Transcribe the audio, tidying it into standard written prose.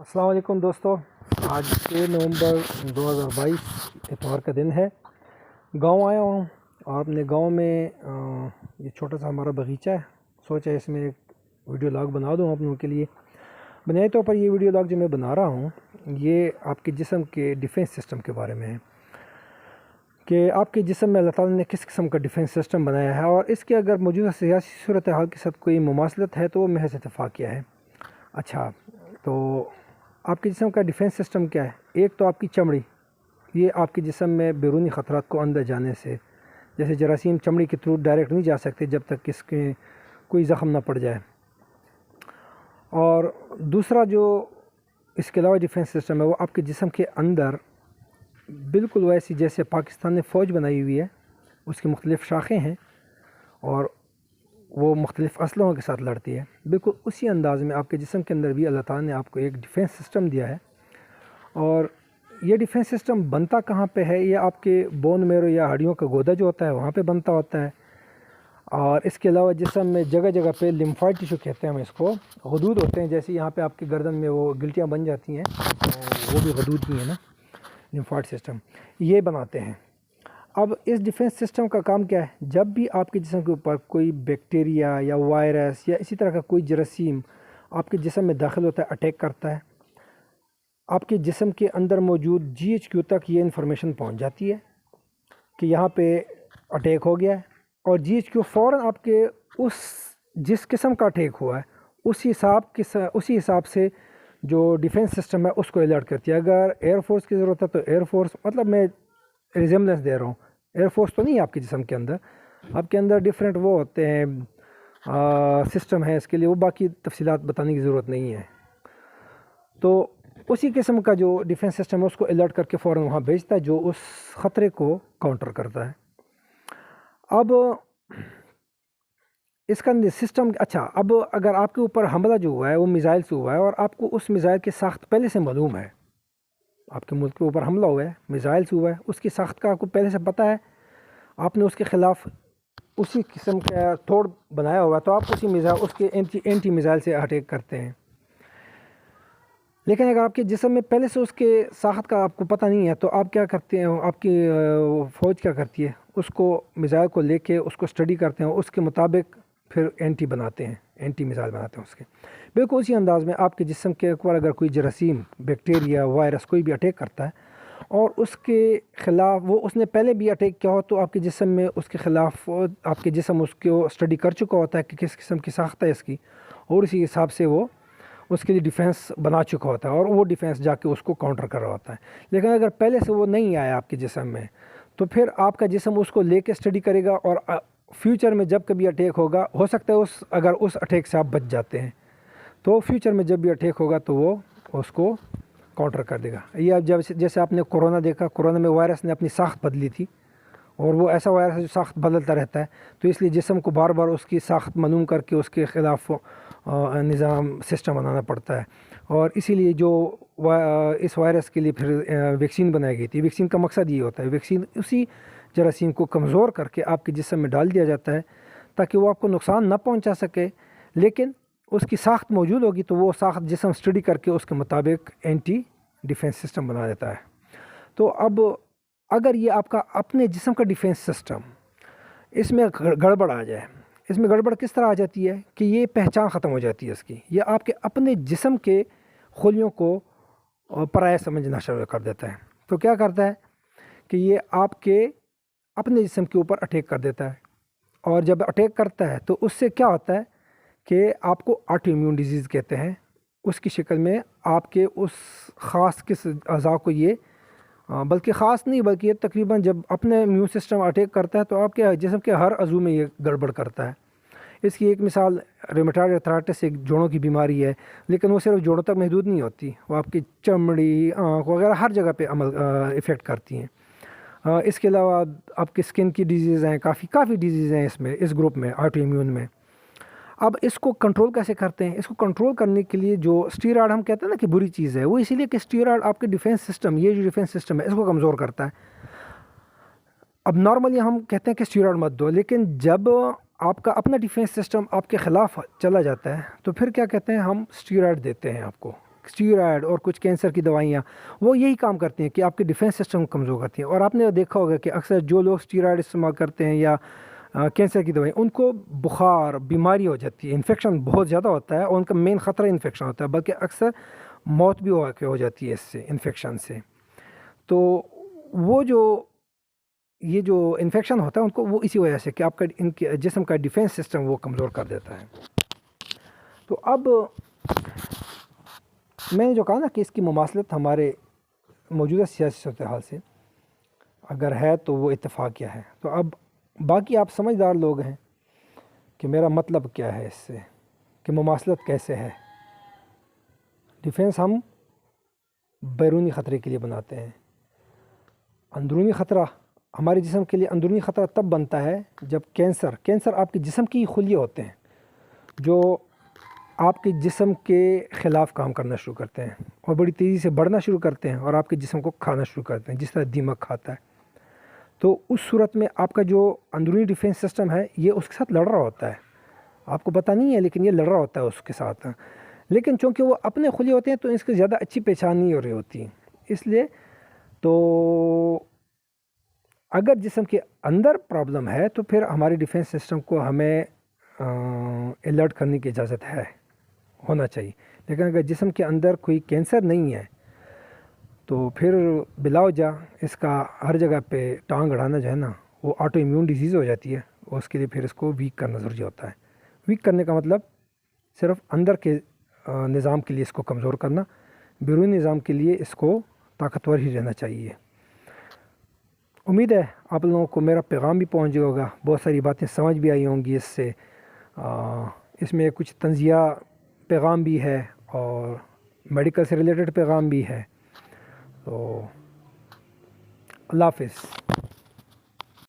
السلام علیکم دوستو، آج 6 نومبر 2022 اتوار کا دن ہے۔ گاؤں آیا ہوں اور اپنے گاؤں میں یہ چھوٹا سا ہمارا باغیچہ ہے، سوچا اس میں ایک ویڈیو لاگ بنا دوں آپ لوگوں کے لیے۔ بنیادی طور پر یہ ویڈیو لاگ جو میں بنا رہا ہوں یہ آپ کے جسم کے ڈیفنس سسٹم کے بارے میں ہے کہ آپ کے جسم میں اللہ تعالیٰ نے کس قسم کا ڈیفنس سسٹم بنایا ہے، اور اس کے اگر موجودہ سیاسی صورتحال کے ساتھ کوئی مماثلت ہے تو وہ محض اتفاق کیا ہے۔ اچھا، تو آپ کے جسم کا ڈیفنس سسٹم کیا ہے؟ ایک تو آپ کی چمڑی، یہ آپ کے جسم میں بیرونی خطرات کو اندر جانے سے، جیسے جراثیم چمڑی کے تھرو ڈائریکٹ نہیں جا سکتے جب تک اس کے کوئی زخم نہ پڑ جائے۔ اور دوسرا جو اس کے علاوہ ڈیفنس سسٹم ہے وہ آپ کے جسم کے اندر بالکل ویسی جیسے پاکستان نے فوج بنائی ہوئی ہے، اس کی مختلف شاخیں ہیں اور وہ مختلف اسلحوں کے ساتھ لڑتی ہے، بالکل اسی انداز میں آپ کے جسم کے اندر بھی اللہ تعالیٰ نے آپ کو ایک ڈیفنس سسٹم دیا ہے۔ اور یہ ڈیفنس سسٹم بنتا کہاں پہ ہے؟ یہ آپ کے بون میرو یا ہڈیوں کا گودا جو ہوتا ہے وہاں پہ بنتا ہوتا ہے، اور اس کے علاوہ جسم میں جگہ جگہ پہ لمفائڈ ٹیشو کہتے ہیں ہم اس کو، غدود ہوتے ہیں، جیسے یہاں پہ آپ کی گردن میں وہ گلٹیاں بن جاتی ہیں، وہ بھی غدود ہی ہیں نا، لمفائڈ سسٹم یہ بناتے ہیں۔ اب اس ڈیفنس سسٹم کا کام کیا ہے؟ جب بھی آپ کے جسم کے اوپر کوئی بیکٹیریا یا وائرس یا اسی طرح کا کوئی جراثیم آپ کے جسم میں داخل ہوتا ہے، اٹیک کرتا ہے، آپ کے جسم کے اندر موجود GHQ تک یہ انفارمیشن پہنچ جاتی ہے کہ یہاں پہ اٹیک ہو گیا ہے، اور GHQ فوراً آپ کے جس قسم کا اٹیک ہوا ہے اسی حساب سے جو ڈیفنس سسٹم ہے اس کو الرٹ کرتی ہے۔ اگر ایئر فورس کی ضرورت ہے تو ایئر فورس، مطلب میں ریزمبلنس دے رہا ہوں، ایئر فورس تو نہیں ہے آپ کے جسم کے اندر، آپ کے اندر ڈیفرنٹ وہ ہوتے ہیں سسٹم ہے، اس کے لیے وہ باقی تفصیلات بتانے کی ضرورت نہیں ہے۔ تو اسی قسم کا جو ڈیفنس سسٹم ہے اس کو الرٹ کر کے فوراً وہاں بھیجتا ہے جو اس خطرے کو کاؤنٹر کرتا ہے۔ اب اس کا سسٹم اچھا، اب اگر آپ کے اوپر حملہ جو ہوا ہے وہ میزائل سے ہوا ہے اور آپ کو اس میزائل کی ساخت پہلے سے معلوم ہے، آپ کے ملک کے اوپر حملہ ہوا ہے میزائل سے ہوا ہے، اس کی ساخت کا آپ کو پہلے سے پتہ ہے، آپ نے اس کے خلاف اسی قسم کا توڑ بنایا ہوا ہے، تو آپ اسی میزائل اس کے اینٹی میزائل سے اٹیک کرتے ہیں۔ لیکن اگر آپ کے جسم میں پہلے سے اس کے ساخت کا آپ کو پتہ نہیں ہے تو آپ کیا کرتے ہیں، آپ کی فوج کیا کرتی ہے، اس کو میزائل کو لے کے اس کو اسٹڈی کرتے ہیں، اس کے مطابق پھر اینٹی بناتے ہیں، اینٹی میزائل بناتے ہیں اس کے۔ بالکل اسی انداز میں آپ کے جسم کے اوپر اگر کوئی جراثیم، بیکٹیریا، وائرس کوئی بھی اٹیک کرتا ہے اور اس کے خلاف اس نے پہلے بھی اٹیک کیا ہو تو آپ کے جسم میں اس کے خلاف آپ کے جسم اس کو اسٹڈی کر چکا ہوتا ہے کہ کس قسم کی ساخت ہے اس کی، اور اسی حساب سے وہ اس کے لیے ڈیفنس بنا چکا ہوتا ہے اور وہ ڈیفنس جا کے اس کو کاؤنٹر کر رہا ہوتا ہے۔ لیکن اگر پہلے سے وہ نہیں آیا آپ کے جسم میں تو پھر آپ کا جسم اس کو لے کے اسٹڈی کرے گا، اور فیوچر میں جب کبھی اٹیک ہوگا، ہو سکتا ہے اگر اس اٹیک سے آپ بچ جاتے ہیں تو فیوچر میں جب بھی اٹیک ہوگا تو وہ اس کو کاؤنٹر کر دے گا۔ یہ جیسے آپ نے کورونا دیکھا، کورونا میں وائرس نے اپنی ساخت بدلی تھی، اور وہ ایسا وائرس ہے جو ساخت بدلتا رہتا ہے، تو اس لیے جسم کو بار بار اس کی ساخت معلوم کر کے اس کے خلاف نظام سسٹم بنانا پڑتا ہے۔ اور اسی لیے جو اس وائرس کے لیے پھر ویکسین بنائی گئی تھی، ویکسین کا مقصد یہ ہوتا ہے، ویکسین اسی جراثیم کو کمزور کر کے آپ کے جسم میں ڈال دیا جاتا ہے تاکہ وہ آپ کو نقصان نہ پہنچا سکے، لیکن اس کی ساخت موجود ہوگی تو وہ ساخت جسم اسٹڈی کر کے اس کے مطابق اینٹی ڈیفنس سسٹم بنا دیتا ہے۔ تو اب اگر یہ آپ کا اپنے جسم کا ڈیفنس سسٹم اس میں گڑبڑ آ جائے، اس میں گڑبڑ کس طرح آ جاتی ہے کہ یہ پہچان ختم ہو جاتی ہے اس کی، یہ آپ کے اپنے جسم کے خلیوں کو پرایا سمجھنا شروع کر دیتا ہے۔ تو کیا کرتا ہے کہ یہ آپ کے اپنے جسم کے اوپر اٹیک کر دیتا ہے، اور جب اٹیک کرتا ہے تو اس سے کیا ہوتا ہے کہ آپ کو آٹو امیون ڈیزیز کہتے ہیں، اس کی شکل میں آپ کے اس خاص کس اعضاء کو یہ بلکہ خاص نہیں بلکہ یہ تقریباً جب اپنے امیون سسٹم اٹیک کرتا ہے تو آپ کے جسم کے ہر عضو میں یہ گڑبڑ کرتا ہے۔ اس کی ایک مثال ریمیٹائڈ آرتھرائٹس ایک جوڑوں کی بیماری ہے، لیکن وہ صرف جوڑوں تک محدود نہیں ہوتی، وہ آپ کی چمڑی، آنکھ وغیرہ ہر جگہ پہ افیکٹ کرتی ہیں۔ اس کے علاوہ آپ کی اسکن کی ڈیزیز ہیں، کافی ڈیزیز ہیں اس گروپ میں، آٹو امیون میں۔ اب اس کو کنٹرول کیسے کرتے ہیں؟ اس کو کنٹرول کرنے کے لیے جو اسٹیرائڈ ہم کہتے ہیں نا کہ بری چیز ہے، وہ اسی لیے کہ اسٹیرائڈ آپ کے ڈیفنس سسٹم، یہ جو ڈیفنس سسٹم ہے اس کو کمزور کرتا ہے۔ اب نارملی ہم کہتے ہیں کہ اسٹیرائڈ مت دو، لیکن جب آپ کا اپنا ڈیفنس سسٹم آپ کے خلاف چلا جاتا ہے تو پھر کیا کہتے ہیں، ہم اسٹیرائڈ دیتے ہیں آپ کو، اسٹیرائڈ اور کچھ کینسر کی دوائیاں وہ یہی کام کرتی ہیں کہ آپ کے ڈیفینس سسٹم کو کمزور کرتی ہیں. اور آپ نے دیکھا ہوگا کہ اکثر جو لوگ اسٹیرائڈ استعمال کرتے ہیں یا کینسر کی دوائیں ان کو بخار بیماری ہو جاتی ہے, انفیکشن بہت زیادہ ہوتا ہے اور ان کا مین خطرہ انفیکشن ہوتا ہے, بلکہ اکثر موت بھی ہو جاتی ہے اس سے انفیکشن سے. تو وہ یہ جو انفیکشن ہوتا ہے ان کو وہ اسی وجہ سے کہ آپ کا ان کے جسم کا ڈیفینس سسٹم وہ کمزور کر دیتا ہے. تو اب میں نے جو کہا نا کہ اس کی مماثلت ہمارے موجودہ سیاسی صورتحال سے اگر ہے تو وہ اتفاقیہ ہے. تو اب باقی آپ سمجھدار لوگ ہیں کہ میرا مطلب کیا ہے اس سے, کہ مماثلت کیسے ہے. ڈیفینس ہم بیرونی خطرے کے لیے بناتے ہیں. اندرونی خطرہ ہمارے جسم کے لیے اندرونی خطرہ تب بنتا ہے جب کینسر آپ کے جسم کی خلیے ہوتے ہیں جو آپ کے جسم کے خلاف کام کرنا شروع کرتے ہیں اور بڑی تیزی سے بڑھنا شروع کرتے ہیں اور آپ کے جسم کو کھانا شروع کرتے ہیں, جس طرح دیمک کھاتا ہے. تو اس صورت میں آپ کا جو اندرونی ڈیفینس سسٹم ہے یہ اس کے ساتھ لڑ رہا ہوتا ہے. آپ کو پتہ نہیں ہے لیکن یہ لڑ رہا ہوتا ہے اس کے ساتھ. لیکن چونکہ وہ اپنے خلیے ہوتے ہیں تو اس کی زیادہ اچھی پہچان نہیں ہو رہی ہوتی. اس لیے تو اگر جسم کے اندر پرابلم ہے تو پھر ہمارے ڈیفینس سسٹم کو ہمیں الرٹ کرنے کی اجازت ہونا چاہیے. لیکن اگر جسم کے اندر کوئی کینسر نہیں ہے تو پھر بلا وجہ اس کا ہر جگہ پہ ٹانگ اڑانا جو ہے نا وہ آٹو امیون ڈیزیز ہو جاتی ہے, اور اس کے لیے پھر اس کو ویک کرنا ضروری ہوتا ہے. ویک کرنے کا مطلب صرف اندر کے نظام کے لیے اس کو کمزور کرنا, بیرونی نظام کے لیے اس کو طاقتور ہی رہنا چاہیے. امید ہے آپ لوگوں کو میرا پیغام بھی پہنچ گیا ہوگا, بہت ساری باتیں سمجھ بھی آئی ہوں گی اس سے. اس میں کچھ تنزیہ پیغام بھی ہے اور میڈیکل سے ریلیٹڈ پیغام بھی ہے. تو اللہ حافظ.